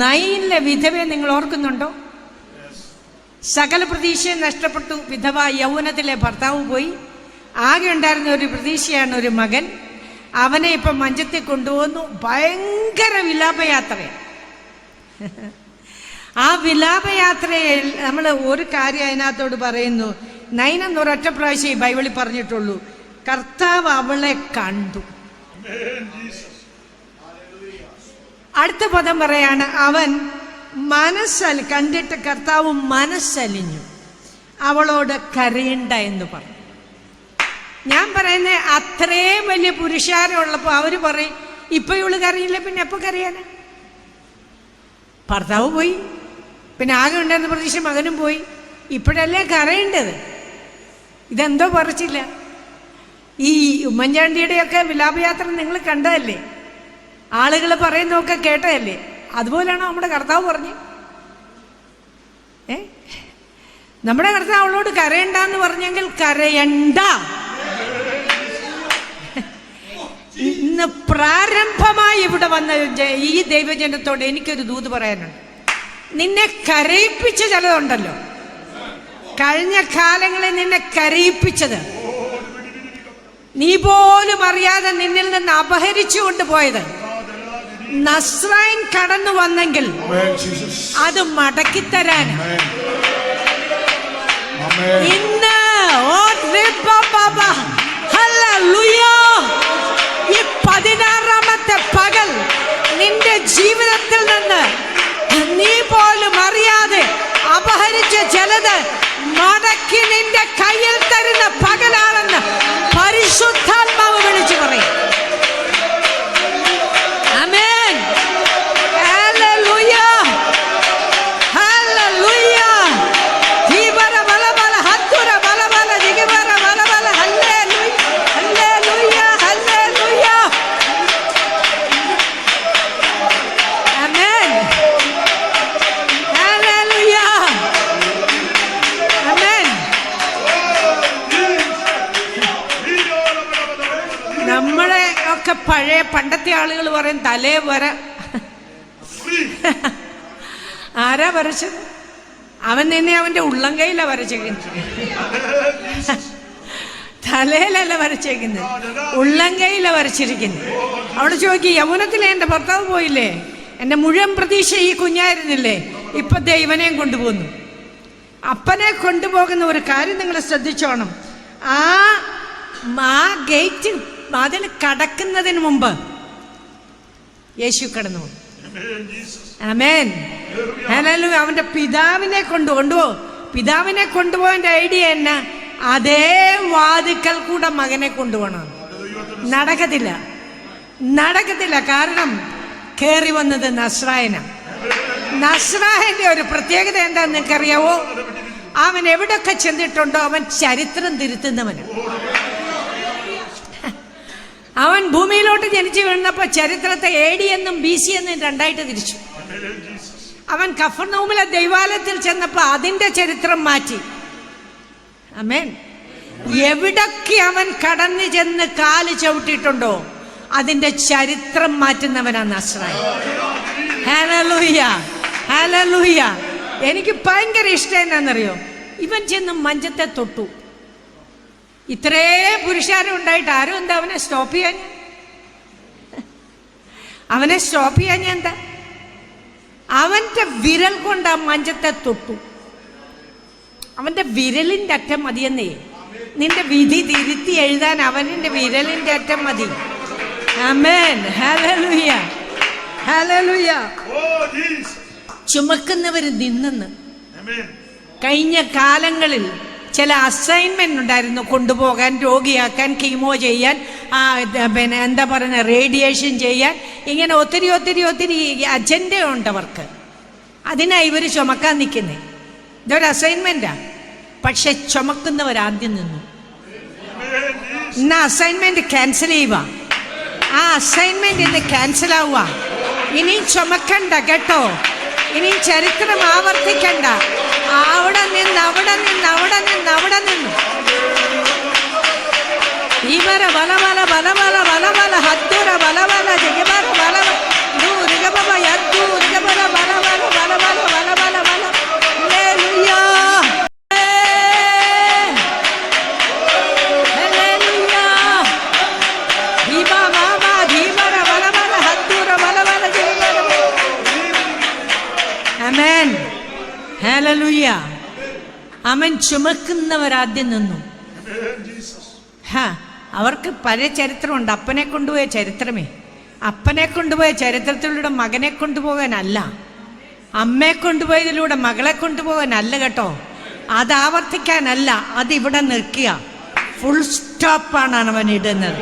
നയനിലെ വിധവയെ നിങ്ങൾ ഓർക്കുന്നുണ്ടോ? സകല പ്രതീക്ഷയും നഷ്ടപ്പെട്ടു. വിധവ, യൗവനത്തിലെ ഭർത്താവ് പോയി. ആകെ ഉണ്ടായിരുന്ന ഒരു പ്രതീക്ഷയാണ് ഒരു മകൻ. അവനെ ഇപ്പം മഞ്ചത്തിൽ കൊണ്ടുപോകുന്നു. ഭയങ്കര വിലാപയാത്രയാണ്. ആ വിലാപയാത്രയിൽ നമ്മൾ ഒരു കാര്യം അതിനകത്തോട് പറയുന്നു. നയനെന്ന് ഒരൊറ്റ പ്രാവശ്യം ഈ ബൈബിളിൽ പറഞ്ഞിട്ടുള്ളൂ. കർത്താവ് അവളെ കണ്ടു. അടുത്ത പദം പറയാണ്, അവൻ കണ്ടിട്ട് കർത്താവ് മനസ്സലിഞ്ഞു, അവളോട് കരയണ്ട എന്ന് പറഞ്ഞു. ഞാൻ പറയുന്നത് അത്രയും വലിയ പുരുഷാരമുള്ളപ്പോൾ അവർ പറയും ഇപ്പൊ ഇവള് കരയില്ല, പിന്നെ എപ്പോ കരയാനാ? ഭർത്താവ് പോയി, പിന്നെ ആകെ ഉണ്ടായിരുന്ന പ്രതീക്ഷ മകനും പോയി. ഇപ്പോഴല്ലേ കരയേണ്ടത്? ഇതെന്തോ പറിച്ചില്ല. ഈ ഉമ്മൻചാണ്ടിയുടെയൊക്കെ വിലാപയാത്ര നിങ്ങൾ കണ്ടതല്ലേ? ആളുകൾ പറയുന്നതൊക്കെ കേട്ടതല്ലേ? അതുപോലെയാണോ നമ്മുടെ കർത്താവ് പറഞ്ഞു? നമ്മുടെ കർത്താവ് അവളോട് കരയണ്ടെന്ന് പറഞ്ഞെങ്കിൽ കരയണ്ട. ഇന്ന് പ്രാരംഭമായി ഇവിടെ വന്ന ഈ ദൈവജനത്തോട് എനിക്കൊരു ദൂത് പറയാനുണ്ട്. നിന്നെ കരയിപ്പിച്ച ചിലതുണ്ടല്ലോ, കഴിഞ്ഞ കാലങ്ങളിൽ നിന്നെ കരയിപ്പിച്ചത്, നീ പോലും അറിയാതെ നിന്നിൽ നിന്ന് അപഹരിച്ചു കൊണ്ടുപോയത്, നസ്രായൻ കടന്നു വന്നെങ്കിൽ അത് മടക്കിത്തരാൻ ഇന്ന് ഈ 16ാമത്തെ പകൽ നിന്റെ ജീവിതത്തിൽ നിന്ന് നീ പോലും അറിയാതെ അപഹരിച്ച ചിലത് മടക്കി നിന്റെ കയ്യിൽ തരുന്ന പകലാണെന്ന് പരിശുദ്ധാത്മാവ് വിളിച്ചു പറയും. ആമേൻ, ഹല്ലേലൂയ, ഹല്ലേലൂയ. ജീവന ബലബല ഹത്തുര ബലബല ജിഗവര ബലബല ഹല്ലേലൂയ, ഹല്ലേലൂയ, ഹല്ലേലൂയ. ആമേൻ, ഹല്ലേലൂയ, ആമേൻ. നമ്മളെ ഒക്കെ പഴയ പണ്ടത്തെ ആളുകൾ പറയും തലേ വര. ആരാ വരച്ചത്? അവൻ തന്നെ അവന്റെ ഉള്ളം കൈയിലാ വരച്ചേക്കുന്നത്. തലയിലല്ല വരച്ചേക്കുന്നത്, ഉള്ളം കൈയിലാ വരച്ചിരിക്കുന്നത്. അവിടെ ചോദിക്കും, യമുനത്തിലെ എന്റെ ഭർത്താവ് പോയില്ലേ? എന്റെ മുഴുവൻ പ്രതീക്ഷ ഈ കുഞ്ഞായിരുന്നില്ലേ? ഇപ്പൊ ദൈവനെയും കൊണ്ടുപോകുന്നു. അപ്പനെ കൊണ്ടുപോകുന്ന ഒരു കാര്യം നിങ്ങൾ ശ്രദ്ധിച്ചോണം. ആ ഗേറ്റ് അതിൽ കടക്കുന്നതിന് മുമ്പ് യേശു കടന്നു. ആമേൻ, ഹല്ലേലൂയ. അവന്റെ പിതാവിനെ കൊണ്ടുപോകും. പിതാവിനെ കൊണ്ടുപോകാൻ്റെ ഐഡിയ എന്നാ? അതേ വാതിക്കൽ കൂടെ മകനെ കൊണ്ടുപോകണം. നടക്കത്തില്ല, നടക്കത്തില്ല. കാരണം കയറി വന്നത് നസ്രായനാ. നസ്രായന്റെ ഒരു പ്രത്യേകത എന്താന്ന് നിനക്കറിയാവോ? അവൻ എവിടൊക്കെ ചെന്നിട്ടുണ്ടോ അവൻ ചരിത്രം തിരുത്തുന്നവന്. അവൻ ഭൂമിയിലോട്ട് ജനിച്ചു വീണപ്പോ ചരിത്രത്തെ AD എന്നും BC എന്നും രണ്ടായിട്ട് തിരിച്ചു. അവൻ കഫർനഹൂമിലെ ദൈവാലയത്തിൽ ചെന്നപ്പോ അതിന്റെ ചരിത്രം മാറ്റി. ആമേൻ. എവിടൊക്കെ അവൻ കടന്നു ചെന്ന് കാല് ചവിട്ടിയിട്ടുണ്ടോ അതിന്റെ ചരിത്രം മാറ്റുന്നവനാ നസ്രായൻ. Hallelujah, hallelujah. എനിക്ക് ഭയങ്കര ഇഷ്ടം എന്നാന്നറിയോ? ഇവൻ ചെന്ന് മഞ്ചത്തെ തൊട്ടു. ഇത്രേ പുരുഷാരം ഉണ്ടായിട്ട് ആരും എന്താ അവനെ സ്റ്റോപ്പ് ചെയ്യാൻ? അവനെ സ്റ്റോപ്പ് ചെയ്യാൻ എന്താ? അവന്റെ വിരൽ കൊണ്ട് ആ മഞ്ചത്തെ തൊട്ടു. അവന്റെ വിരലിന്റെ അറ്റം മതിയെന്നേ. നിന്റെ വിധി തിരുത്തി എഴുതാൻ അവന്റെ വിരലിന്റെ അറ്റം മതി. ആമേൻ, ഹല്ലേലൂയ, ഹല്ലേലൂയ. ചുമക്കുന്നവര് നിന്നെന്ന്. കഴിഞ്ഞ കാലങ്ങളിൽ ചില അസൈൻമെന്റ് ഉണ്ടായിരുന്നു, കൊണ്ടുപോകാൻ, രോഗിയാക്കാൻ, കീമോ ചെയ്യാൻ, പിന്നെ എന്താ പറയുക, റേഡിയേഷൻ ചെയ്യാൻ. ഇങ്ങനെ ഒത്തിരി ഒത്തിരി ഒത്തിരി അജണ്ടയുണ്ട് അവർക്ക്. അതിനാണ് ഇവർ ചുമക്കാൻ നിൽക്കുന്നത്. ഇതൊരു അസൈൻമെന്റാ. പക്ഷെ ചുമക്കുന്നവരാദ്യം നിന്നു. ഇന്ന് അസൈൻമെന്റ് ക്യാൻസൽ ചെയ്യുക. ആ അസൈൻമെന്റ് ഇന്ന് ക്യാൻസൽ ആവുക. ഇനിയും ചുമക്കണ്ട കേട്ടോ. ഇനിയും ചരിത്രം ആവർത്തിക്കണ്ട. അവിടെ നിന്ന് അവിടെ നിന്ന് അവിടെ നിന്ന് അവിടെ നിന്നു. ഈവര ബലബല ബലബല ബലബല ഹദ്ദുര ബലബല ജഗബല ബലബല ദൂരിഗബ യദ്ദൂരിഗബല ബല ആമേൻ. ഹല്ലേലൂയ. അവൻ ചുമക്കുന്നവരാദ്യം നിന്നു. അവർക്ക് പല ചരിത്രമുണ്ട്. അപ്പനെ കൊണ്ടുപോയ ചരിത്രമേ, അപ്പനെ കൊണ്ടുപോയ ചരിത്രത്തിലൂടെ മകനെ കൊണ്ടുപോകാനല്ല, അമ്മയെ കൊണ്ടുപോയതിലൂടെ മകളെ കൊണ്ടുപോകാനല്ല കേട്ടോ. അത് ആവർത്തിക്കാനല്ല, അതിവിടെ നിൽക്കുക. ഫുൾ സ്റ്റോപ്പാണ് അവൻ ഇടുന്നത്.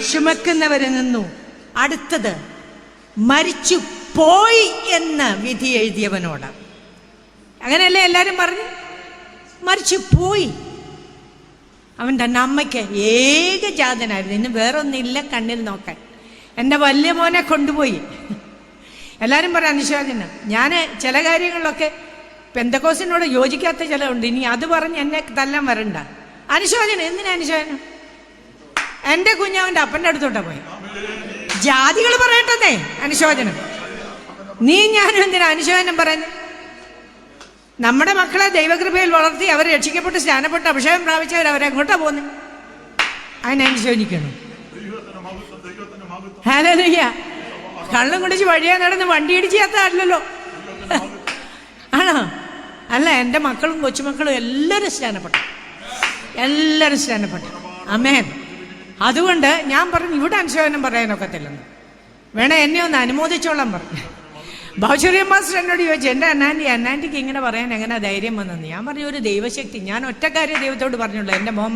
ചുമക്കുന്നവര് നിന്നു. അടുത്തത് മരിച്ചു പോയി എന്ന് വിധി എഴുതിയവനോട്. അങ്ങനെയല്ലേ എല്ലാരും പറഞ്ഞു? മരിച്ചു പോയി. അവൻ തന്നെ അമ്മയ്ക്ക് ഏകജാതനായിരുന്നു, ഇന്ന് വേറൊന്നില്ല കണ്ണിൽ നോക്കാൻ. എൻ്റെ വലിയ മോനെ കൊണ്ടുപോയി. എല്ലാവരും പറയാം അനുശോചനം. ഞാൻ ചില കാര്യങ്ങളിലൊക്കെ പെന്തക്കോസിനോട് യോജിക്കാത്ത ചിലതുണ്ട്. ഇനി അത് പറഞ്ഞ് എന്നെ തല്ലാൻ വരണ്ട. അനുശോചനം എന്തിനാ അനുശോചനം? എൻ്റെ കുഞ്ഞവൻ്റെ അപ്പൻ്റെ അടുത്തോട്ടാ പോയി. ജാതികൾ പറയട്ടെ അനുശോചനം. നീ ഞാനും എന്തിനാ അനുശോചനം പറയുന്നത്? നമ്മുടെ മക്കളെ ദൈവകൃപയിൽ വളർത്തി അവർ രക്ഷിക്കപ്പെട്ട് സ്നാനപ്പെട്ട് അഭിഷേകം പ്രാപിച്ചവർ അവരെങ്ങോട്ടാ പോകുന്നത്? അതിനനുശോചിക്കണം. ഹല്ലേലൂയ. കള്ളും കുടിച്ച് വഴിയാ നടന്ന് വണ്ടി ഇടിച്ചാത്തല്ലോ ആണോ? അല്ല, എൻ്റെ മക്കളും കൊച്ചുമക്കളും എല്ലാവരും സ്നാനപ്പെട്ടു, എല്ലാവരും സ്നാനപ്പെട്ടു. ആമേൻ. അതുകൊണ്ട് ഞാൻ പറഞ്ഞു ഇവിടെ അനുശോചനം പറയാനൊക്കത്തില്ലെന്ന്. വേണേ എന്നെ ഒന്ന് അനുമോദിച്ചോളാൻ പറഞ്ഞു. ബാബുചെറിയ മാസ്റ്റർ എന്നോട് ചോദിച്ചു, എൻ്റെ അന്നാൻറ്റിക്ക് ഇങ്ങനെ പറയാൻ എങ്ങനെ ധൈര്യം വന്നെന്ന്. ഞാൻ പറഞ്ഞു ഒരു ദൈവശക്തി. ഞാൻ ഒറ്റക്കാര്യം ദൈവത്തോട് പറഞ്ഞുള്ളൂ. എൻ്റെ മോൻ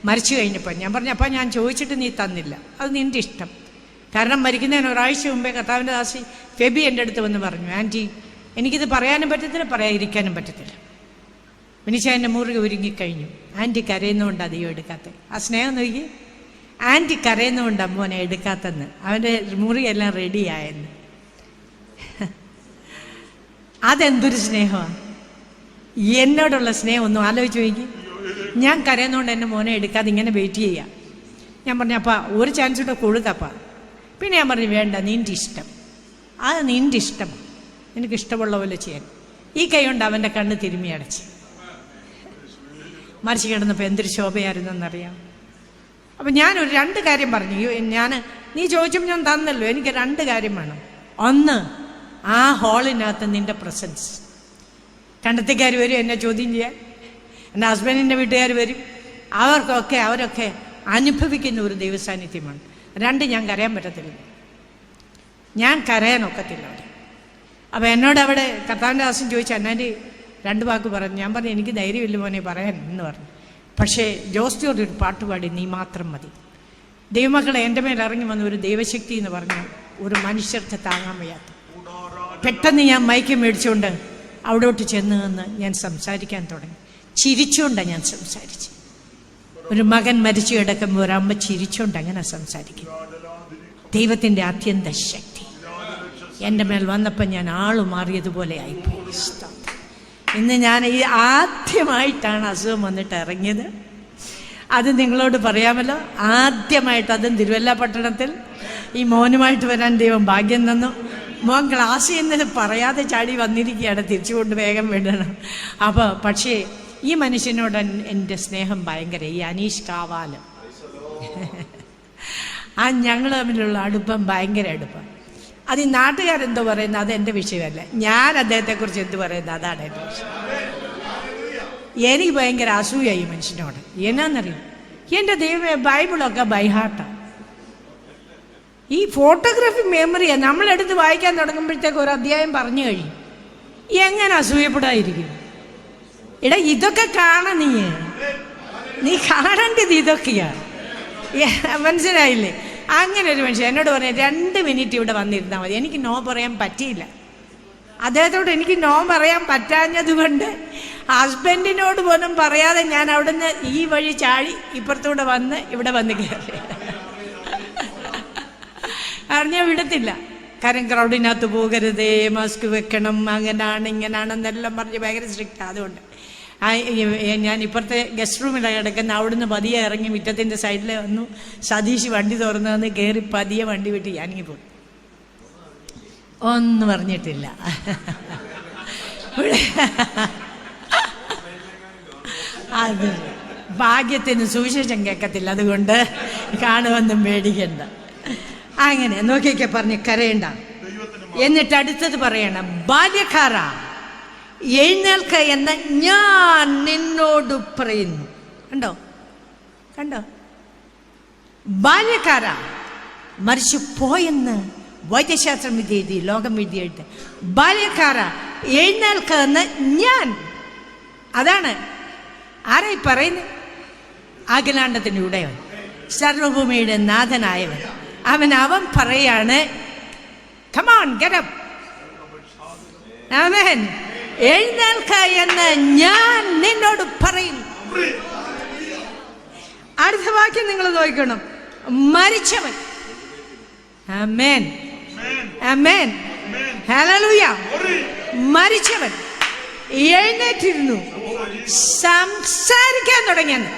മരിച്ചു കഴിഞ്ഞപ്പോൾ ഞാൻ പറഞ്ഞു, അപ്പം ഞാൻ ചോദിച്ചിട്ട് നീ തന്നില്ല, അത് നിൻ്റെ ഇഷ്ടം. കാരണം മരിക്കുന്നതിന് ഒരാഴ്ച മുമ്പേ കർത്താവിൻ്റെ ദാസി ഫെബി എൻ്റെ അടുത്ത് വന്ന് പറഞ്ഞു, ആൻറ്റി എനിക്കിത് പറയാനും പറ്റത്തില്ല, പറയാതിരിക്കാനും പറ്റത്തില്ല. മിനിച്ചാൻ്റെ മുറുകെ ഒരുങ്ങിക്കഴിഞ്ഞു. ആൻറ്റി കരയുന്നതുകൊണ്ട് അധികം എടുക്കാത്ത. ആ സ്നേഹം നോക്കി, ആൻറ്റി കരയുന്നതുകൊണ്ട് അമ്മോനെ എടുക്കാത്തെന്ന്. അവൻ്റെ മുറിയെല്ലാം റെഡിയായെന്ന്. അതെന്തൊരു സ്നേഹമാണ്! എന്നോടുള്ള സ്നേഹം ഒന്നും ആലോചിച്ച് നോക്കി. ഞാൻ കരയുന്നതുകൊണ്ട് എൻ്റെ മോനെ എടുക്കാതെ ഇങ്ങനെ വെയിറ്റ് ചെയ്യാം. ഞാൻ പറഞ്ഞു, അപ്പാ ഒരു ചാൻസ് കൂടെ കൊടുക്കപ്പാ. പിന്നെ ഞാൻ പറഞ്ഞു, വേണ്ട, നിൻ്റെ ഇഷ്ടം, അത് നിൻ്റെ ഇഷ്ടം, എനിക്ക് ഇഷ്ടമുള്ള പോലെ ചെയ്യാൻ. ഈ കൈ കൊണ്ട് അവൻ്റെ കണ്ണ് തിരുമ്മി അടച്ച്. മരിച്ചു കിടന്നപ്പോൾ എന്തൊരു ശോഭയായിരുന്നെന്നറിയാം. അപ്പം ഞാനൊരു 2 കാര്യം പറഞ്ഞു. നീ ചോദിച്ചപ്പോൾ ഞാൻ തന്നല്ലോ. എനിക്ക് 2 കാര്യം വേണം. ഒന്ന്, ആ ഹാളിനകത്ത് നിൻ്റെ പ്രസൻസ്. കണ്ടത്തിക്കാർ വരും എന്നെ ചോദ്യം ചെയ്യാൻ, എൻ്റെ ഹസ്ബൻഡിൻ്റെ വീട്ടുകാർ വരും. അവരൊക്കെ അനുഭവിക്കുന്ന ഒരു ദൈവസാന്നിധ്യമാണ്. 2, ഞാൻ കരയാൻ പറ്റത്തില്ല, ഞാൻ കരയാനൊക്കത്തില്ല അവിടെ. അപ്പോൾ എന്നോട് അവിടെ കർത്താവിൻ്റെ ദാസൻ ചോദിച്ചു, അന്നാൻ്റെ 2 വാക്ക് പറഞ്ഞു. ഞാൻ പറഞ്ഞു, എനിക്ക് ധൈര്യമില്ല മോനെ പറയാൻ എന്ന് പറഞ്ഞു. പക്ഷേ ജോസ്റ്റിയോട് ഒരു പാട്ടുപാടി, നീ മാത്രം മതി. ദൈവമക്കളെ, എൻ്റെ മേൽ ഇറങ്ങി വന്ന ഒരു ദൈവശക്തി എന്ന് പറഞ്ഞാൽ ഒരു മനുഷ്യർക്ക് താങ്ങാൻ വയ്യാത്ത. പെട്ടെന്ന് ഞാൻ മൈക്ക് മേടിച്ചുകൊണ്ട് അവിടോട്ട് ചെന്ന് നിന്ന് ഞാൻ സംസാരിക്കാൻ തുടങ്ങി. ചിരിച്ചുകൊണ്ടാണ് ഞാൻ സംസാരിച്ചു. ഒരു മകൻ മരിച്ചു കിടക്കുമ്പോൾ ഒരമ്മ ചിരിച്ചുകൊണ്ട് അങ്ങനെ സംസാരിക്കും. ദൈവത്തിൻ്റെ അത്യന്ത ശക്തി എൻ്റെ മേൽ വന്നപ്പോൾ ഞാൻ ആള് മാറിയതുപോലെ ആയിപ്പോയി. ഇന്ന് ഞാൻ ആദ്യമായിട്ടാണ് അസുഖം വന്നിട്ട് ഇറങ്ങിയത്. അത് നിങ്ങളോട് പറയാമല്ലോ. ആദ്യമായിട്ട്, അതും തിരുവല്ല പട്ടണത്തിൽ ഈ മോനുമായിട്ട് വരാൻ ദൈവം ഭാഗ്യം തന്നു. മോൻ ക്ലാസ്സിൽ നിന്ന് പറയാതെ ചാടി വന്നിരിക്കുകയാണ്, തിരിച്ചുകൊണ്ട് വേഗം വിടണം. പക്ഷേ ഈ മനുഷ്യനോട് എൻ്റെ സ്നേഹം ഭയങ്കര. ഈ അനീഷ് കാവാലം, ഞങ്ങൾ തമ്മിലുള്ള അടുപ്പം ഭയങ്കര അടുപ്പം. അത് ഈ നാട്ടുകാരെന്തോ പറയുന്നത് അതെൻ്റെ വിഷയമല്ല. ഞാൻ അദ്ദേഹത്തെക്കുറിച്ച് എന്ത് പറയുന്നത് അതാണ് എൻ്റെ വിഷയം. എനിക്ക് ഭയങ്കര അസൂയ ഈ മനുഷ്യനോട്. എന്നാന്നറിയും, എൻ്റെ ദൈവമേ, ബൈബിളൊക്കെ ബൈഹാർട്ടാണ്. ഈ ഫോട്ടോഗ്രാഫി മെമ്മറിയാണ്. നമ്മളെടുത്ത് വായിക്കാൻ തുടങ്ങുമ്പോഴത്തേക്ക് ഒരു അധ്യായം പറഞ്ഞു കഴിയും. എങ്ങനെ അസൂയപ്പെടാതിരിക്കും? ഇതൊക്കെ കാണാൻ നീ കാണേണ്ടത് ഇതൊക്കെയാണ്. മനസ്സിലായില്ലേ? അങ്ങനെ ഒരു മനുഷ്യൻ എന്നോട് പറയാം, 2 മിനിറ്റ് ഇവിടെ വന്നിരുന്നാൽ മതി. എനിക്ക് നോ പറയാൻ പറ്റിയില്ല. അദ്ദേഹത്തോട് എനിക്ക് നോ പറയാൻ പറ്റാഞ്ഞത് കൊണ്ട് ഹസ്ബൻഡിനോട് പോലും പറയാതെ ഞാൻ അവിടുന്ന് ഈ വഴി ചാടി ഇപ്പുറത്തൂടെ വന്ന് ഇവിടെ വന്ന് കയറി. അറിഞ്ഞാൽ വിടത്തില്ല. കാരണം ക്രൗഡിനകത്ത് പോകരുതേ, മാസ്ക് വെക്കണം, അങ്ങനെയാണ് ഇങ്ങനെയാണെന്നെല്ലാം പറഞ്ഞ് ഭയങ്കര സ്ട്രിക്റ്റ്. അതുകൊണ്ട് ഞാൻ ഇപ്പുറത്തെ ഗസ്റ്റ് റൂമിലാണ് കിടക്കുന്നത്. അവിടുന്ന് പതിയെ ഇറങ്ങി മുറ്റത്തിൻ്റെ സൈഡിൽ വന്നു. സതീഷ് വണ്ടി തുറന്നു വന്ന് കയറി പതിയെ വണ്ടി വിട്ട് ഞാനിങ്ങി പോയി. ഒന്നും പറഞ്ഞിട്ടില്ല. അത് ഭാഗ്യത്തിന് സുവിശേഷം കേൾക്കത്തില്ല, അതുകൊണ്ട് കാണുമെന്നും പേടിക്കണ്ട. അങ്ങനെ നോക്കിയൊക്കെ പറഞ്ഞ് കരയണ്ട. എന്നിട്ട് അടുത്തത് പറയണം, ബാല്യക്കാരാ എഴുന്നേൽക്ക എന്ന് ഞാൻ നിന്നോട് പറയുന്നു. കണ്ടോ കണ്ടോ? ബാല്യക്കാരാ മരിച്ചു പോയെന്ന് വൈദ്യശാസ്ത്രം വിദ്യ എഴുതി, ലോകം വിദ്യ എഴുതി. ബാല്യക്കാരാ എഴുന്നേൽക്ക എന്ന് ഞാൻ. അതാണ് ആരായി പറയുന്നത്? അഖിലാണ്ടത്തിൻ്റെ ഉടയവൻ, സർവഭൂമിയുടെ നാഥനായവൻ. അവൻ പറയാണ്, come on, get up. ആമേൻ. എഴുന്നേൽക്ക എന്ന് ഞാൻ നിന്നോട് പറയുന്നു. അടുത്ത വാക്യം നിങ്ങൾ നോക്കണം. മരിച്ചവൻ, ആമേൻ ആമേൻ ഹല്ലേലൂയ, മരിച്ചവൻ എഴുന്നേറ്റിരുന്നു, സംസാരിക്കാൻ തുടങ്ങിയെന്ന്.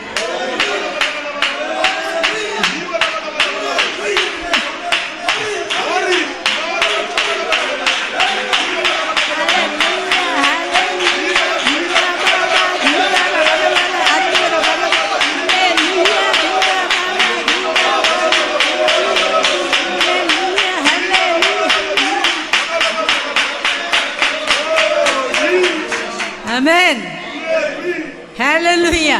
Amen hallelujah.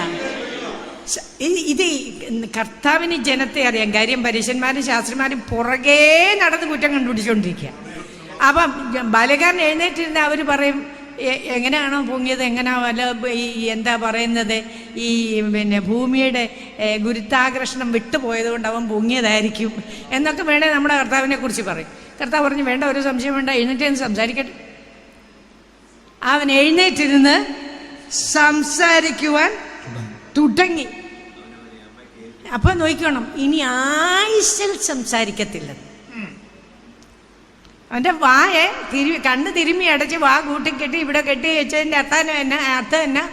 ഇത് കർത്താവിന് ജനത്തെ അറിയാം. കാര്യം പരീശന്മാരും ശാസ്ത്രിമാരും പുറകെ നടന്ന് കുറ്റം കണ്ടുപിടിച്ചുകൊണ്ടിരിക്കുക. അപ്പം ബാല്യക്കാരൻ എഴുന്നേറ്റിരുന്ന അവർ പറയും, എങ്ങനെയാണോ പൊങ്ങിയത്, എങ്ങനെയാ വല്ല ഈ എന്താ പറയുന്നത്, ഈ ഭൂമിയുടെ ഗുരുത്വാകർഷണം വിട്ടുപോയത് കൊണ്ട് അവൻ പൊങ്ങിയതായിരിക്കും എന്നൊക്കെ വേണേ നമ്മുടെ കർത്താവിനെ കുറിച്ച് പറയും. കർത്താവ് പറഞ്ഞു, വേണ്ട, ഒരു സംശയം വേണ്ട, എഴുന്നേറ്റ് സംസാരിക്കട്ടെ. അവൻ എഴുന്നേറ്റിരുന്ന് സംസാരിക്കുവാൻ തുടങ്ങി. അപ്പൊ നോക്കണം, ഇനി ആയുസ്സിൽ സംസാരിക്കത്തില്ല. അവന്റെ വായെ കണ്ണ് തിരുമ്മി അടച്ച് വാ കൂട്ടിക്കെട്ടി ഇവിടെ കെട്ടി വെച്ചതിന്റെ അർത്ഥം എന്നാ?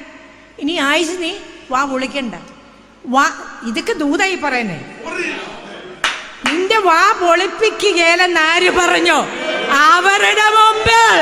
ഇനി ആയുസ് നീ വാ പൊളിക്കണ്ട. വാ, ഇതൊക്കെ ദൂതായി പറയുന്നേ. നിന്റെ വാ പൊളിപ്പിക്കുകയില്ലെന്ന് ആര് പറഞ്ഞോ? അവരുടെ മുമ്പിൽ.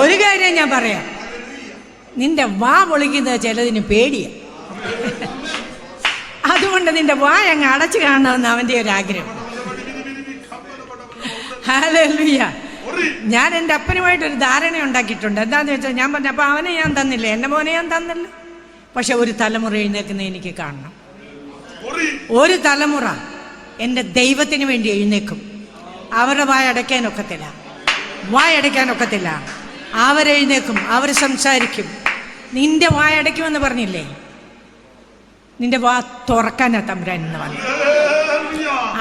ഒരു കാര്യം ഞാൻ പറയാം, നിന്റെ വാ പൊളിക്കുന്നത് ചിലതിന് പേടിയ. അതുകൊണ്ട് നിന്റെ വാ അങ്ങ് അടച്ചു കാണണമെന്ന് അവന്റെ ഒരു ആഗ്രഹം. ഹല്ലേലൂയ. ഞാൻ എൻ്റെ അപ്പനുമായിട്ടൊരു ധാരണ ഉണ്ടാക്കിയിട്ടുണ്ട്. എന്താന്ന് വെച്ചാൽ, ഞാൻ പറഞ്ഞു, അപ്പൊ അവനെ ഞാൻ തന്നില്ല, എൻ്റെ മോനെ ഞാൻ തന്നില്ല, പക്ഷെ ഒരു തലമുറ എഴുന്നേൽക്കുന്നത് എനിക്ക് കാണണം. ഒരു തലമുറ എൻ്റെ ദൈവത്തിന് വേണ്ടി എഴുന്നേക്കും. അവരുടെ വായടയ്ക്കാനൊക്കത്തില്ല, വായടയ്ക്കാനൊക്കത്തില്ല. അവരെഴുന്നേക്കും, അവർ സംസാരിക്കും. നിന്റെ വായടയ്ക്കുമെന്ന് പറഞ്ഞില്ലേ? നിന്റെ വാ തുറക്കാനാ തമ്പുരാൻ എന്ന് പറഞ്ഞു.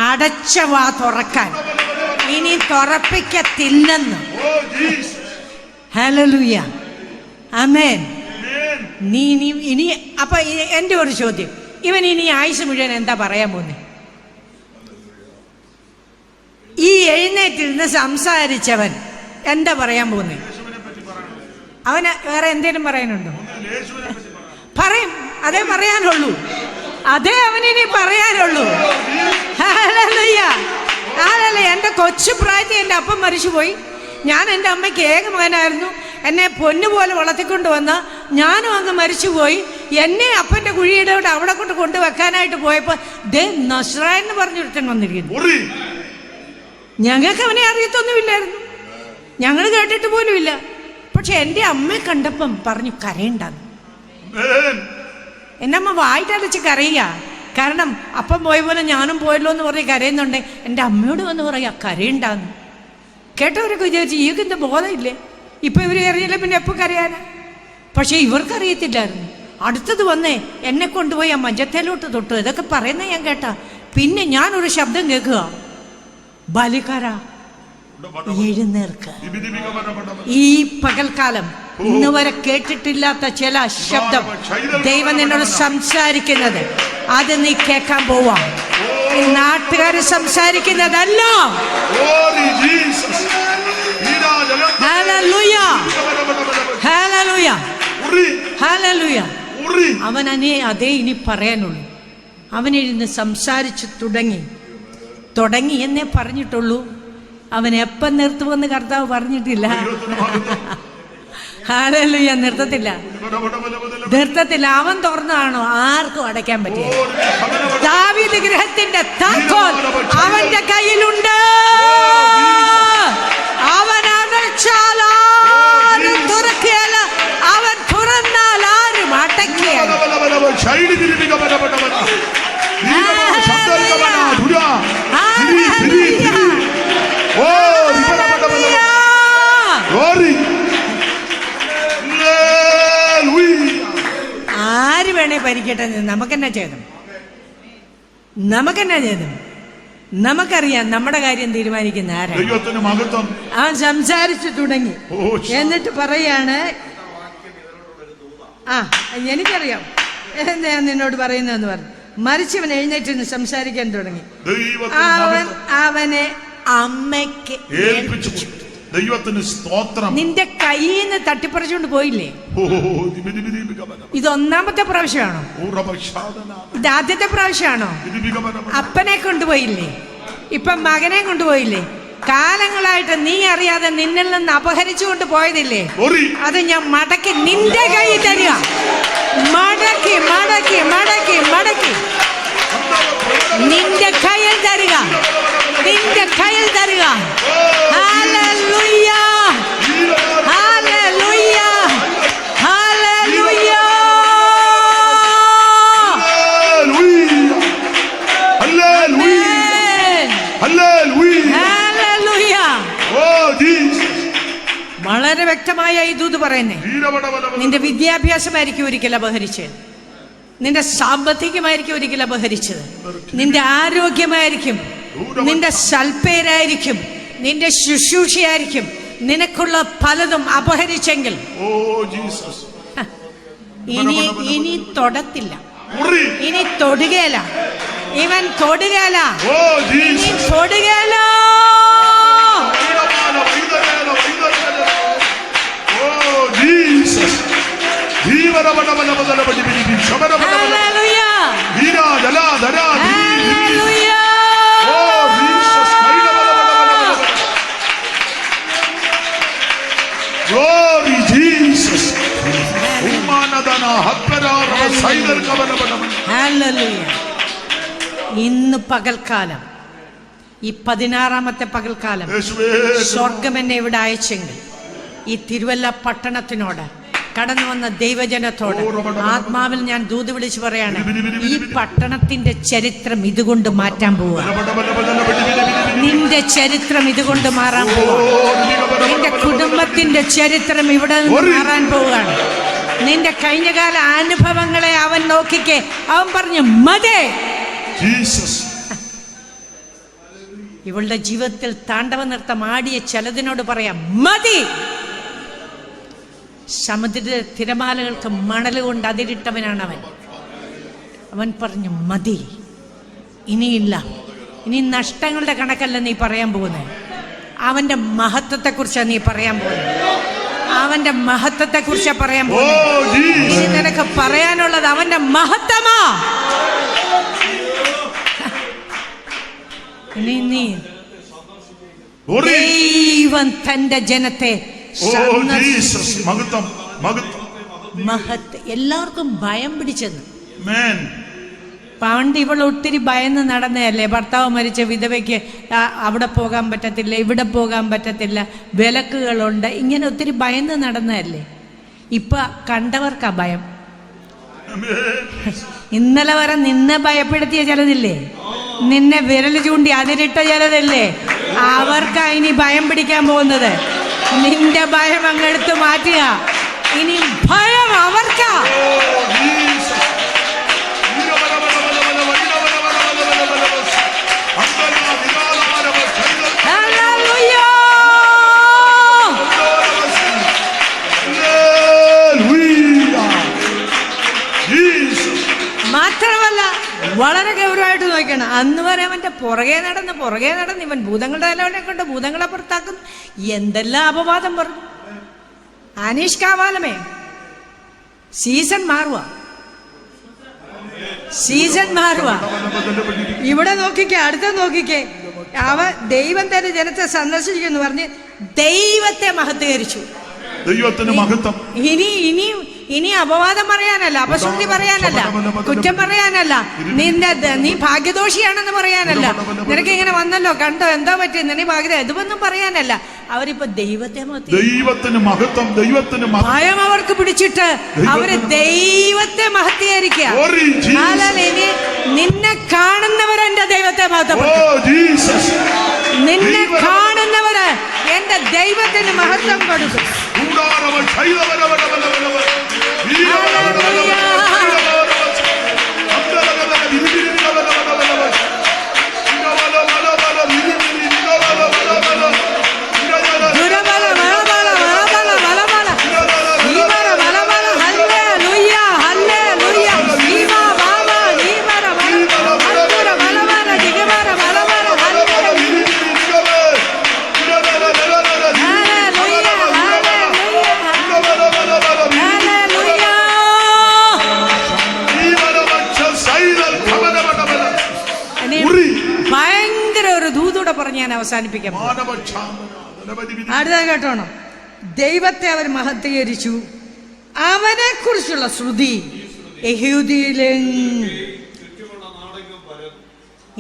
അടച്ച വാ തുറക്കാൻ, ഇനി തുറപ്പിക്കത്തില്ലെന്ന്. ഹല്ലേലൂയ, ആമേൻ. നീ ഇനി അപ്പൊ എൻ്റെ ഒരു ചോദ്യം, ഇവൻ ഇനി ആയുസ് മുഴുവൻ എന്താ പറയാൻ പോകുന്നത്? ഈ എഴുന്നേറ്റിരുന്ന് സംസാരിച്ചവൻ എന്താ പറയാൻ പോകുന്നത്? അവന് വേറെ എന്തേലും പറയാനുണ്ടോ? പറയും, അതേ പറയാനുള്ളൂ, അതേ അവനിനി പറയാനുള്ളൂ. Hallelujah, hallelujah. എൻ്റെ കൊച്ചു പ്രായത്തിൽ എൻ്റെ അപ്പം മരിച്ചുപോയി. ഞാൻ എൻ്റെ അമ്മയ്ക്ക് ഏക മകനായിരുന്നു. എന്നെ പൊന്നുപോലെ വളർത്തിക്കൊണ്ട് വന്ന ഞാനും അങ്ങ് മരിച്ചുപോയി. എന്നെ അപ്പൻ്റെ കുഴിയിലോട്ട് അവിടെ കൊണ്ട് കൊണ്ടുവെക്കാനായിട്ട് പോയപ്പോൾ ദേ നസ്രായൻ എന്ന് പറഞ്ഞൊരുത്തൻ വന്നിരിക്കുന്നു. ഞങ്ങൾക്ക് അവനെ അറിയത്തൊന്നുമില്ലായിരുന്നു, ഞങ്ങൾ കേട്ടിട്ട് പോലുമില്ല. പക്ഷെ എൻ്റെ അമ്മയെ കണ്ടപ്പം പറഞ്ഞു കരയണ്ടെന്ന്. എൻ്റെ അമ്മ വായിട്ടടച്ച് കരയുക. കാരണം അപ്പം പോയ പോലെ ഞാനും പോയല്ലോ എന്ന് പറഞ്ഞ് കരയുന്നുണ്ട്. എൻ്റെ അമ്മയോട് വന്ന് പറയാ കരയുണ്ടാന്ന്. കേട്ടവരൊക്കെ വിചാരിച്ചു ഈക്ക് എന്താ ബോധമില്ലേ, ഇപ്പൊ ഇവർ കരയില്ല, പിന്നെ എപ്പോൾ കരയാനാ? പക്ഷെ ഇവർക്കറിയത്തില്ലായിരുന്നു. അടുത്തത് വന്നേ എന്നെ കൊണ്ടുപോയി ആ മഞ്ചത്തേലോട്ട് തൊട്ടു. ഇതൊക്കെ പറയുന്നത് ഞാൻ കേട്ടാ. പിന്നെ ഞാനൊരു ശബ്ദം കേൾക്കുക, ബാല്യക്കാരാ എഴുന്നേൽക്ക. ഈ പകൽക്കാലം ഇന്ന് വരെ കേട്ടിട്ടില്ലാത്ത ചില ശബ്ദം ദൈവം നിന്നോട് സംസാരിക്കുന്നത് അത് നീ കേൾക്കാൻ പോവാ. നാട്ടുകാർ സംസാരിക്കുന്നതല്ല. അവൻ അതേ ഇനി പറയാനുള്ളൂ. അവനിരുന്ന് സംസാരിച്ചു തുടങ്ങി എന്നേ പറഞ്ഞിട്ടുള്ളൂ. അവൻ എപ്പം നിർത്തുമെന്ന് കർത്താവ് പറഞ്ഞിട്ടില്ല. ഹല്ലേലൂയ. നിർത്തത്തില്ല. അവൻ തുറന്നാണോ ആർക്കും അടയ്ക്കാൻ പറ്റിയ. ദാവീദ് ഗൃഹത്തിന്റെ താക്കോൽ അവന്റെ കയ്യിലുണ്ട്. അവൻ അടച്ചാൽ ആരും തുറക്കുകയല്ല, അവൻ തുറന്നാൽ ആരും അടയ്ക്കുകയല്ല. ആര് വേണേ ഭരിക്കട്ടെ, നമുക്കെന്നാ ചെയ്തു? നമുക്കറിയാം നമ്മുടെ കാര്യം തീരുമാനിക്കുന്ന ആരാണ്. അവൻ സംസാരിച്ചു തുടങ്ങി. എന്നിട്ട് പറയാണ്, എനിക്കറിയാം ഞാൻ നിന്നോട് പറയുന്നതെന്ന് പറഞ്ഞു. മരിച്ചവൻ എഴുന്നേറ്റ് സംസാരിക്കാൻ തുടങ്ങി. അവനെ അമ്മയ്ക്ക് ഏൽപ്പിച്ചു. ദൈവത്തിന് സ്തോത്രം. നിന്റെ കയ്യിൽ നിന്ന് തട്ടിപ്പറിച്ചുകൊണ്ട് പോയില്ലേ? ഇത് ഒന്നാമത്തെ പ്രാവശ്യമാണോ? ഇത് ആദ്യത്തെ പ്രാവശ്യമാണോ? അപ്പനെ കൊണ്ടുപോയില്ലേ? ഇപ്പൊ മകനെ കൊണ്ടുപോയില്ലേ? കാലങ്ങളായിട്ട് നീ അറിയാതെ നിന്നിൽ നിന്ന് അപഹരിച്ചുകൊണ്ട് പോയതില്ലേ? അത് ഞാൻ മടക്കി നിന്റെ കയ്യിൽ തരിക. മടക്കി മടക്കി മടക്കി മടക്കി നിന്റെ കയ്യിൽ തരിക. നിന്റെ കയ്യിൽ തരിക. Hallelujah, hallelujah, hallelujah, hallelujah. വളരെ വ്യക്തമായ ഈ ദൂത് പറയുന്നേ. നിന്റെ വിദ്യാഭ്യാസമായിരിക്കും ഒരിക്കൽ അപഹരിച്ചത്, നിന്റെ സാമ്പത്തികമായിരിക്കും ഒരിക്കൽ അപഹരിച്ചത്, നിന്റെ ആരോഗ്യമായിരിക്കും, നിന്റെ സൽപ്പേരായിരിക്കും, നിന്റെ ശുശ്രൂഷയായിരിക്കും, നിനക്കുള്ള പലതും അപഹരിച്ചെങ്കിൽ ഇനി തൊടത്തില്ല, ഇനി തൊടുകയല്ല. ഇവൻ തൊടുകയല്ല, ഇനി തൊടുകയല്ല. ഇന്ന് പകൽക്കാലം, ഈ 16ാമത്തെ പകൽക്കാലം സ്വർഗം എന്നെ ഇവിടെ അയച്ചെങ്കിൽ ഈ തിരുവല്ല പട്ടണത്തിനോട്, കടന്നു വന്ന ദൈവജനത്തോട് ആത്മാവിൽ ഞാൻ ദൂത് വിളിച്ചു പറയാണ്, ഈ പട്ടണത്തിന്റെ ചരിത്രം ഇതുകൊണ്ട് മാറ്റാൻ പോവുക. നിന്റെ ചരിത്രം ഇതുകൊണ്ട് മാറാൻ പോവുക. നിന്റെ കുടുംബത്തിന്റെ ചരിത്രം ഇവിടെ നിന്ന് മാറാൻ പോവുകയാണ്. നിന്റെ കഴിഞ്ഞകാല അനുഭവങ്ങളെ അവൻ നോക്കിക്കേ. അവൻ പറഞ്ഞു മതി. ഇവളുടെ ജീവിതത്തിൽ താണ്ഡവ നൃത്തം ആടിയ ചിലതിനോട് പറയാം മതി. സമുദ്ര തിരമാലകൾക്ക് മണൽ കൊണ്ട് അതിരിട്ടവനാണ് അവൻ. അവൻ പറഞ്ഞു മതി, ഇനിയില്ല. ഇനി നഷ്ടങ്ങളുടെ കണക്കല്ല നീ പറയാൻ പോകുന്നത്, അവന്റെ മഹത്വത്തെക്കുറിച്ചാണ് നീ പറയാൻ പോകുന്നത്. അവന്റെ മഹത്വത്തെക്കുറിച്ചാണ് പറയാൻ പോകുന്നത്. ഇനി നിനക്ക് പറയാനുള്ളത് അവന്റെ മഹത്വമാ. ഇനി നീ ദൈവം തന്റെ ജനത്തെ എല്ലാവർക്കും ഭയം പിടിച്ചെന്ന്. പണ്ട് ഇവൾ ഒത്തിരി ഭയന്ന് നടന്നതല്ലേ. ഭർത്താവ് മരിച്ച വിധവയ്ക്ക് അവിടെ പോകാൻ പറ്റത്തില്ല, ഇവിടെ പോകാൻ പറ്റത്തില്ല, വിലക്കുകളുണ്ട്, ഇങ്ങനെ ഒത്തിരി ഭയന്ന് നടന്നതല്ലേ. ഇപ്പൊ കണ്ടവർക്കാ ഭയം. ഇന്നലെ വരെ നിന്നെ ഭയപ്പെടുത്തിയ ചിലതില്ലേ, നിന്നെ വിരൽ ചൂണ്ടി അതിരിട്ട ചിലതല്ലേ, അവർക്കാ ഇനി ഭയം പിടിക്കാൻ പോകുന്നത്. നിന്റെ ഭയം അങ്ങെടുത്ത് മാറ്റുക. ഇനി ഭയം അവർക്കാ. മാത്രമല്ല വളരെ ഗൗരവമായിട്ട് നോക്കണം. അന്ന് വരെ അവന്റെ പുറകെ നടന്ന് ഇവൻ ഭൂതങ്ങളുടെ തലവനെ കൊണ്ട് ഭൂതങ്ങളെ പുറത്താക്കുന്നു. എന്തെല്ലാം അപവാദം പറഞ്ഞു. അനീഷ് കാവാലമേ, സീസൺ മാറുക. ഇവിടെ നോക്കിക്കേ, അടുത്ത നോക്കിക്കേ. ദൈവം തന്നെ ജനത്തെ സന്ദർശിക്കുന്നു പറഞ്ഞ് ദൈവത്തെ മഹത്വീകരിച്ചു. ദൈവത്തിന് മഹത്വം. ഇനി അപവാദം പറയാനല്ല, അപശുദ്ധി പറയാനല്ല, കുറ്റം പറയാനല്ല, നീ ഭാഗ്യദോഷിയാണെന്ന് പറയാനല്ല. നിനക്ക് ഇങ്ങനെ വന്നല്ലോ, കണ്ടോ, എന്താ പറ്റി, നീ ഭാഗ്യ, ഇതൊന്നും പറയാനല്ല. അവരിപ്പോ ദൈവത്തിന് മഹത്വം. ഭയം അവർക്ക് പിടിച്ചിട്ട് അവര് ദൈവത്തെ മഹത്വീകരിക്കുക. ഇനി നിന്നെ കാണുന്നവര് എന്റെ ദൈവത്തെ മഹത്വപ്പെടുത്തും. നിന്നെ കാണുന്നവര് എന്റെ ദൈവത്തിന് മഹത്വം കൊടുക്കും. ഭയങ്കര ഒരു ദൂതൂടെ പറഞ്ഞ് ഞാൻ അവസാനിപ്പിക്കാം. അടുത്ത കേട്ടോണം. ദൈവത്തെ അവർ മഹത്വീകരിച്ചു. അവനെ കുറിച്ചുള്ള ശ്രുതി യഹൂദിയിലെ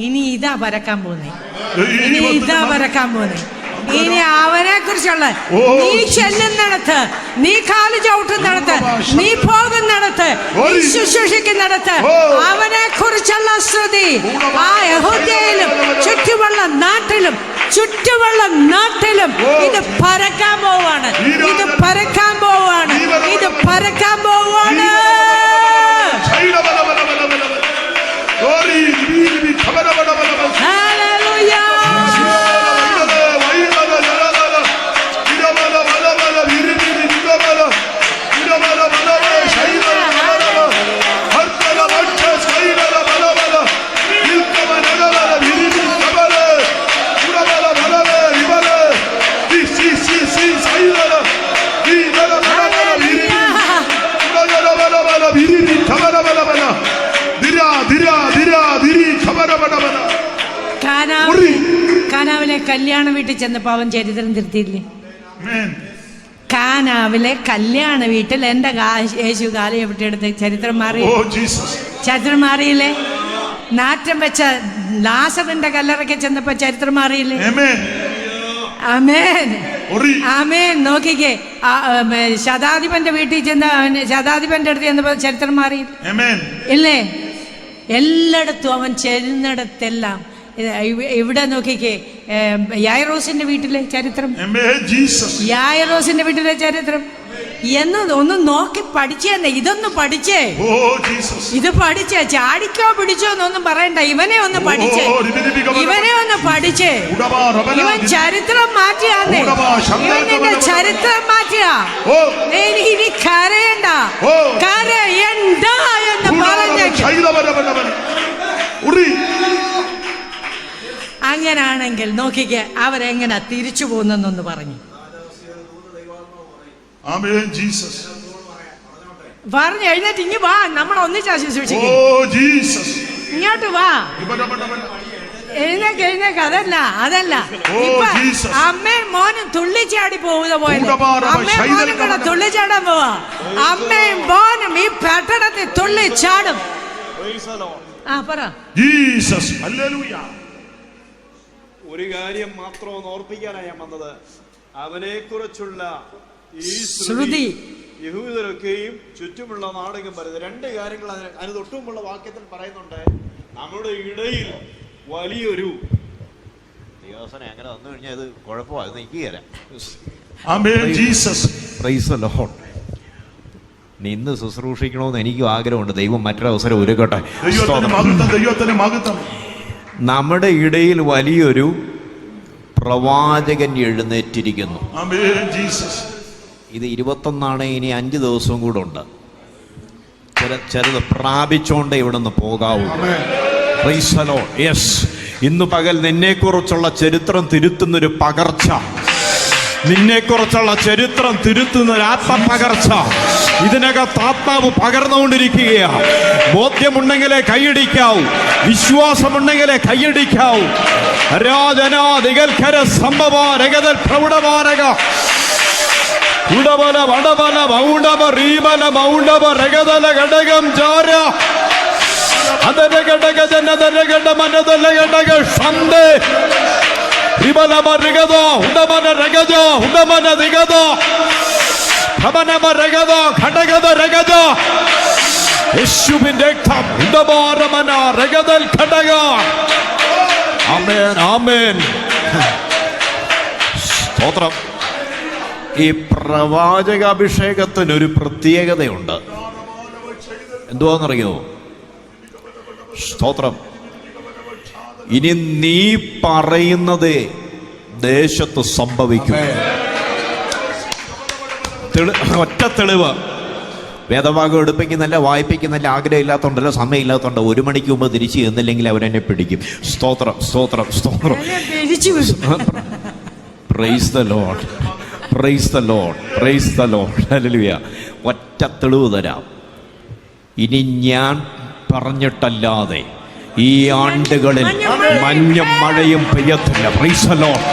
ഇനി ഇതാ പരക്കാൻ പോകുന്നേ. ഇനി അവനെ കുറിച്ചുള്ള നീ ചെല്ലുന്നിടത്ത്, നീ കാല് ചവിട്ടുന്നിടത്ത്, നീ പോകുന്നിടത്ത്, നീ ശുശ്രൂഷിക്കുന്നിടത്ത് അവനെ കുറിച്ചുള്ള ശ്രുതി ആ യഹൂദയിലും ചുറ്റുമുള്ള നാട്ടിലും ഇത് പരക്കാൻ പോവാണ്. കാനാവിലെ കല്യാണ വീട്ടിൽ ചെന്നപ്പോ അവൻ ചരിത്രം തിരുത്തിയില്ലേ? കാനാവിലെ കല്യാണ വീട്ടിൽ എന്റെ യേശു കാലയെ വിട്ടെടുത്ത് ചരിത്രം മാറിയില്ലേ? നാറ്റം വെച്ച ലാസറിന്റെ കല്ലറയ്ക്ക് ചെന്നപ്പോ ചരിത്രം മാറിയില്ലേ? ആമേൻ. നോക്കിക്കേ, ശതാധിപന്റെ വീട്ടിൽ ചെന്ന ശതാധിപന്റെ അടുത്ത് ചെന്നപ്പോ ചരിത്രം മാറി ഇല്ലേ? എല്ലായിടത്തും അവൻ ചെല്ലുന്നിടത്തെല്ലാം. ഇവിടെ നോക്കിക്കേ, യായിറോസിന്റെ വീട്ടിലെ ചരിത്രം, എന്ന് ഒന്ന് നോക്കി പഠിച്ചേന്നെ. ഇതൊന്ന് പഠിച്ചേ, ഇത് പഠിച്ചേ. ചാടിക്കോ പിടിച്ചോ എന്നൊന്നും പറയണ്ട. ഇവനെ ഒന്ന് പഠിച്ചേ. ഇവൻ ചരിത്രം മാറ്റിയാന്നേ. ഇവൻ നിന്റെ ചരിത്രം മാറ്റിയ. ഇനി കരയണ്ട എന്ന് പറഞ്ഞു. അങ്ങനാണെങ്കിൽ നോക്കിക്കേ, അവരെങ്ങനെ തിരിച്ചു പോകുന്നൊന്ന് പറഞ്ഞു. പറഞ്ഞു എഴുന്നേറ്റ് ഇങ്ങ് വാ, നമ്മൾ ഒന്നിച്ചാ ശുശ്രൂഷിക്കും. ഇങ്ങോട്ട് വാ, എഴുന്നേക്ക്. അതല്ല ഇപ്പൊ അമ്മയും മോനും തുള്ളിച്ചാടി പോവുക പോലെ അമ്മയും മോനും കൂടെ തുള്ളിച്ചാടാൻ പോവാ. അമ്മയും മോനും ഈ പട്ടണത്തിൽ തുള്ളിച്ചാടും. പറ. ഒരു കാര്യം മാത്രം ഒന്ന് ഓർപ്പിക്കാനാണ് ഞാൻ വന്നത്. അവനെ കുറിച്ചുള്ള ഈ ശ്രുതി യഹൂദരൊക്കെയും ചുറ്റുമുള്ള നാടകം പറയുന്നത്. രണ്ട് കാര്യങ്ങൾ അതിന് തൊട്ടുമുള്ള വാക്യത്തിൽ പറയുന്നുണ്ട്. നമ്മുടെ ഇടയിൽ വലിയൊരു ദേവസനെ അങ്ങനെ വന്നു കഴിഞ്ഞാൽ അത് കുഴപ്പമാണ്, അത് നിൽക്കുകയല്ല. നിന്ന് ശുശ്രൂഷിക്കണമെന്ന് എനിക്കും ആഗ്രഹമുണ്ട്. ദൈവം മറ്റൊരവസരം ഒരുക്കട്ടെ. നമ്മുടെ ഇടയിൽ വലിയൊരു പ്രവാചകൻ എഴുന്നേറ്റിരിക്കുന്നു. ഇത് 21, ഇനി 5 ദിവസവും കൂടെ ഉണ്ട്. ചില ചെറുത് പ്രാപിച്ചോണ്ടേ ഇവിടെ നിന്ന് പോകാവൂ. Praise the lord. യെസ്, ഇന്ന് പകൽ നിന്നെക്കുറിച്ചുള്ള ചരിത്രം തിരുത്തുന്നൊരു പകർച്ച, നിന്നെക്കുറിച്ചുള്ള ചരിത്രം തിരുത്തുന്നൊരു ആത്മപകർച്ച ഇതിനകത്ത് ആത്മാവ് പകർന്നുകൊണ്ടിരിക്കുകയാണ്. ബോധ്യമുണ്ടെങ്കിലേ കൈയടിക്കാവൂ, വിശ്വാസമുണ്ടെങ്കിലേ കൈയടിക്കാവൂ. രാജനാദികൽക്കര സംഭവാരകതൽ പ്രൗഢമാരക ഉടബല വടബല മൗഢവ റീബല മൗഢവ രഗതല ഘടകം ചാര അതര ഘടക ജനതര ഘട മനതല ഘടക ഷന്ദേ രിബലമ രഗദ ഉടമന രഗജ ഉടമന ദിഗദ ഭവനമ രഗദ ഘടകദ രഗജ യേശുവിന്റെ രക്തം ഉടമാരമന രഗദൽ ഘടക. ആമേൻ, ആമേൻ. സ്തോത്രം. ഈ പ്രവാചകാഭിഷേകത്തിനൊരു പ്രത്യേകതയുണ്ട്. എന്തുവാന്നറിയോ? സ്തോത്രം. ഇനി നീ പറയുന്നത് ദേശത്ത് സംഭവിക്കും. ഒറ്റ തെളിവ്. വേദഭാഗം എടുപ്പിക്കുന്നല്ല, വായിപ്പിക്കുന്നല്ല, ആഗ്രഹമില്ലാത്തതുകൊണ്ടല്ല, സമയമില്ലാത്തതുകൊണ്ട് 1 മണിക്ക് മുമ്പ് തിരിച്ചു ചെന്നില്ലെങ്കിൽ അവരെന്നെ പിടിക്കും. സ്തോത്രം, സ്തോത്രം, സ്തോത്രം. Price the lord, praise the lord, praise the Lord. Hallelujah. ഒറ്റ തെളിവ് തരാം. ഇനി ഞാൻ പറഞ്ഞിട്ടല്ലാതെ ഈ ആണ്ടുകളിൽ മഞ്ഞും മഴയും പെയ്യത്തില്ല. Price the Lord.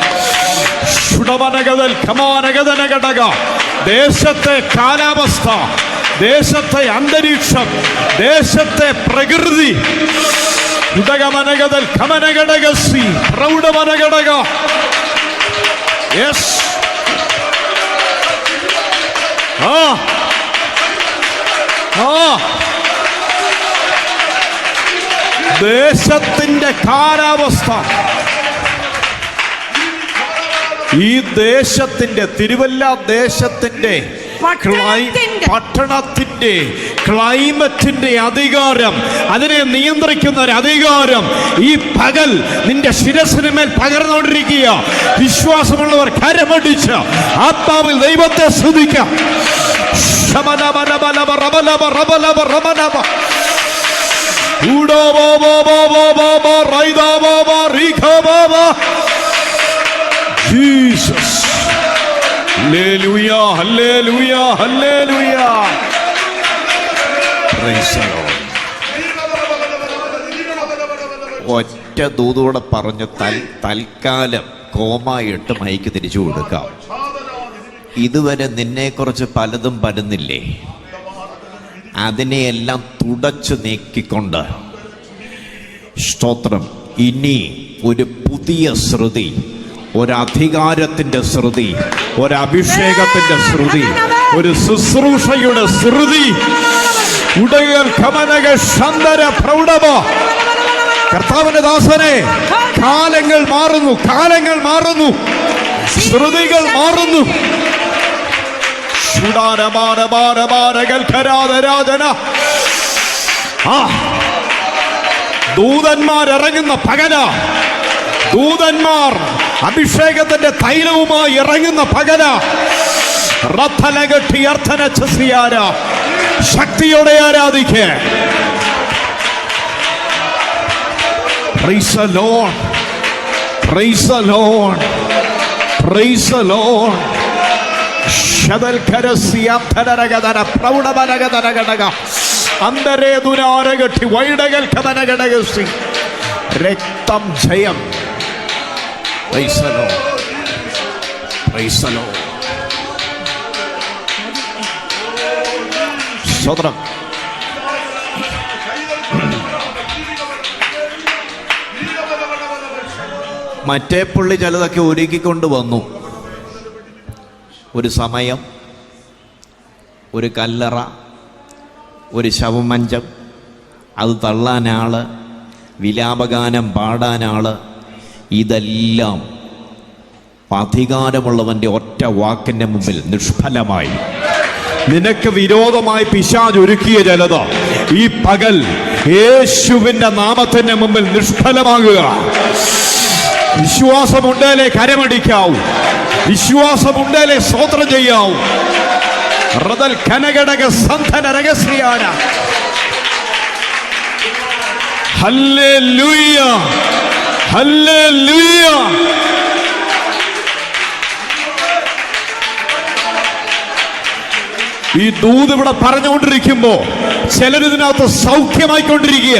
ദേശത്തെ കാലാവസ്ഥ, ദേശത്തെ അന്തരീക്ഷം, ദേശത്തെ പ്രകൃതി ഉദകമനഗതൽ കമനഘടകശ്രീ പ്രൗഢമനഘടക. യെസ്. ദേശത്തിന്റെ കാലാവസ്ഥ, ഈ ദേശത്തിന്റെ, തിരുവല്ല ദേശത്തിന്റെ പട്ടണത്തിന്റെ ക്ലൈമറ്റിന്റെ അധികാരം, അതിനെ നിയന്ത്രിക്കുന്ന ഒരു അധികാരം ഈ പകൽ നിന്റെ ശിരസിന് മേൽ പകർന്നുകൊണ്ടിരിക്കുക. വിശ്വാസമുള്ളവർ കരമടിച്ച് ആത്മാവിൽ ദൈവത്തെ സ്തുതിക്കാം. Jesus. Hallelujah, hallelujah, hallelujah. Price the Lord. ഒറ്റ ദൂതോടെ പറഞ്ഞ് തൽക്കാലം കോമായിട്ട് മൈക്ക് തിരിച്ചു കൊടുക്കാം. ഇതുവരെ നിന്നെക്കുറിച്ച് പലതും പരന്നില്ലേ, അതിനെയെല്ലാം തുടച്ചു നീക്കിക്കൊണ്ട് സ്തോത്രം, ഇനി ഒരു പുതിയ ശ്രുതി, ഒരധികാരത്തിന്റെ ശ്രുതി, ഒരഭിഷേകത്തിന്റെ ശ്രുതി, ഒരു ശുശ്രൂഷയുടെ ശ്രുതി. ഉടകൾ കമനക ശന്തര പ്രൗഢമ. കർത്താവിന്റെ ദാസനെ, കാലങ്ങൾ മാറുന്നു, കാലങ്ങൾ മാറുന്നു, ശ്രുതികൾ മാറുന്നു. ദൂതന്മാരിറങ്ങുന്ന പകല, ദൂതന്മാർ അഭിഷേകത്തിന്റെ തൈലവുമായി ഇറങ്ങുന്ന പകല. റഥലകട്ടി അർത്ഥന ചസിയാര. ശക്തിയോടെ ആരാധിക്കേ. Praise the lord, praise the lord, praise the lord. ശദൽ കരസിയാധനരഗദന പ്രൗഢമനഗദനഗടക അന്തരേ ദുനാരകട്ടി വൈഡകൽ കദനഗടകസി. രക്തം ജയം. Praise the lord, praise the lord. സ്തോത്രം. മറ്റേ പുള്ളി ചിലതൊക്കെ ഒരുക്കിക്കൊണ്ട് വന്നു. ഒരു സമയം, ഒരു കല്ലറ, ഒരു ശവമഞ്ചം, അത് തള്ളാനാള്, വിലാപഗാനം പാടാനാള്, ഇതെല്ലാം അധികാരമുള്ളവന്റെ ഒറ്റ വാക്കിന്റെ മുമ്പിൽ നിഷ്ഫലമായി. നിനക്ക് വിരോധമായി പിശാച് ഒരുക്കിയ ജലത ഈ പകൽ യേശുവിന്റെ നാമത്തിന്റെ മുമ്പിൽ നിഷ്ഫലമാകുക. വിശ്വാസമുണ്ടേലേ കരമടിക്കാവൂ, വിശ്വാസമുണ്ടേലേ സ്തോത്രം ചെയ്യാവൂ. റദൽ കനകടക സന്ധന രഹസ്യാന ഹല്ലേലൂയ, ഹല്ലേലൂയ. ഈ ദൂത് ഇവിടെ പറഞ്ഞുകൊണ്ടിരിക്കുമ്പോ ചിലരിതിനകത്ത് സൗഖ്യമായിക്കൊണ്ടിരിക്കുക.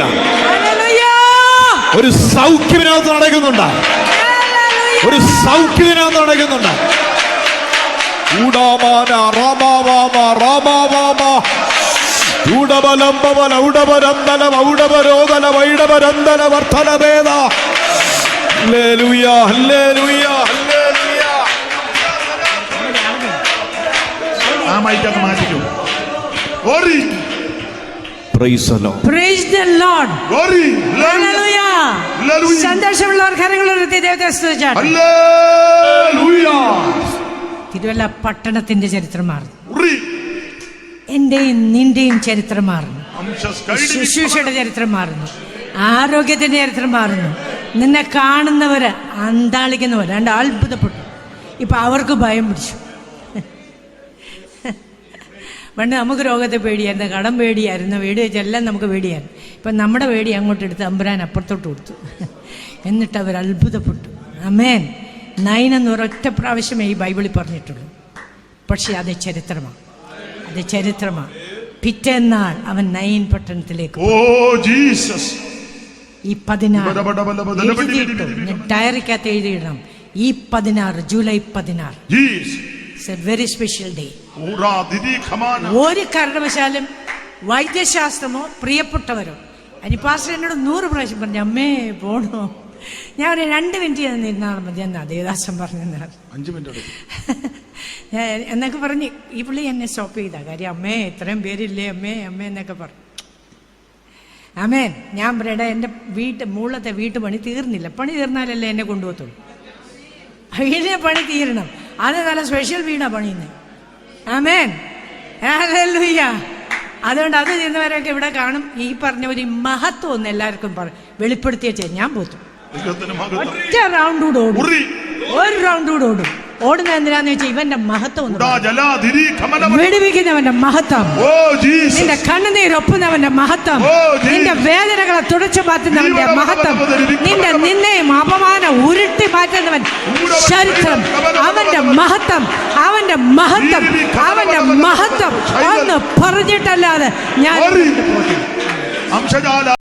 ഒരു സൗഖ്യത്തിനകത്ത് നടക്കുന്നുണ്ട്, ഒരു സൗഖ്യത്തിനകത്ത് നടക്കുന്നുണ്ട്. ആ മൈക്കൊന്ന് മാറ്റിക്കൂ. Praise the Lord. Hallelujah. സന്തോഷമുള്ളവർ കരങ്ങളുയർത്തി ദൈവത്തെ സ്തുതിച്ചാട്ടെ. തിരുവല്ല പട്ടണത്തിന്റെ ചരിത്രം മാറുന്നു, എന്റെയും നിന്റെയും ചരിത്രം മാറുന്നു, ശുശ്രൂഷയുടെ ചരിത്രം മാറുന്നു, ആരോഗ്യത്തിന്റെ ചരിത്രം മാറുന്നു. നിന്നെ കാണുന്നവര് അന്താളിക്കുന്നവര് രണ്ട് അത്ഭുതപ്പെട്ടു. ഇപ്പൊ അവർക്ക് ഭയം പിടിച്ചു. പണ്ട് നമുക്ക് രോഗത്തെ പേടിയായിരുന്നു, കടം പേടിയായിരുന്നു, വീട് വെച്ചെല്ലാം നമുക്ക് പേടിയായിരുന്നു. ഇപ്പം നമ്മുടെ പേടി അങ്ങോട്ട് എടുത്ത് അമ്പുരാൻ അപ്പുറത്തോട്ട് കൊടുത്തു. എന്നിട്ട് അവർ അത്ഭുതപ്പെട്ടു. ആമേൻ. 9 എന്ന് ഒരൊറ്റ പ്രാവശ്യമേ ഈ ബൈബിളിൽ പറഞ്ഞിട്ടുള്ളൂ. പക്ഷെ അത് ചരിത്രമാണ്, അത് ചരിത്രമാണ്. പിറ്റേന്നാൾ അവൻ 9 പട്ടണത്തിലേക്ക്. ഈ 16 ഡയറിക്കകത്ത് എഴുതിയിടണം. ഈ 16 ജൂലൈ 16 വെരി സ്പെഷ്യൽ ഡേ. ഒരു കാരണവശാലും വൈദ്യശാസ്ത്രമോ പ്രിയപ്പെട്ടവരോ അനിപ്പാസ്റ്റർ എന്നോട് 100 പ്രാവശ്യം പറഞ്ഞു, അമ്മേ പോണോ? ഞാൻ ഒരു 2 മിനിറ്റ് നിന്നാണ് മതി എന്നാ ദേവദാസൻ പറഞ്ഞു. 5 മിനിറ്റ് എന്നൊക്കെ പറഞ്ഞ് ഈ പുള്ളി എന്നെ സ്റ്റോപ്പ് ചെയ്താ. കാര്യം അമ്മേ ഇത്രയും പേരില്ലേ അമ്മേ അമ്മേ എന്നൊക്കെ പറഞ്ഞു. അമ്മേൻ ഞാൻ പറയടാ, എൻ്റെ മുകളിലത്തെ വീട്ടുപണി തീർന്നില്ല. പണി തീർന്നാലല്ലേ എന്നെ കൊണ്ടുപോകത്തുള്ളൂ. വീടിനെ പണി തീരണം. അത് നല്ല സ്പെഷ്യൽ വീടാ പണിയുന്നത്. ആമേൻ, ഹല്ലേലൂയ. അതുകൊണ്ട് അത് ചെയ്യുന്നവരൊക്കെ ഇവിടെ കാണും. ഈ പറഞ്ഞ ഒരു മഹത്വം ഒന്ന് എല്ലാവർക്കും വെളിപ്പെടുത്തിയ ഞാൻ പോത്തു. ഒറ്റ റൗണ്ട് കൂടെ ഓടും, ഒരു റൗണ്ട് കൂടെ ഓടും. ഓടുന്ന എന്തിനാന്ന് വെച്ചാൽ ഇവന്റെ മഹത്വം, വെടിവെക്കുന്നവന്റെ മഹത്വം, നിന്റെ കണ്ണുനീരൊപ്പുന്നവന്റെ മഹത്വം, നിന്റെ വേദനകളെ തുടച്ചു മാറ്റുന്നവന്റെ മഹത്വം, നിന്റെ നിന്നെയും അപമാനം ഉരുട്ടി മാറ്റുന്നവൻ ചരിത്രം. അവന്റെ മഹത്വം, അവന്റെ മഹത്വം, അവന്റെ മഹത്വം ഒന്ന് പറഞ്ഞിട്ടല്ലാതെ ഞാൻ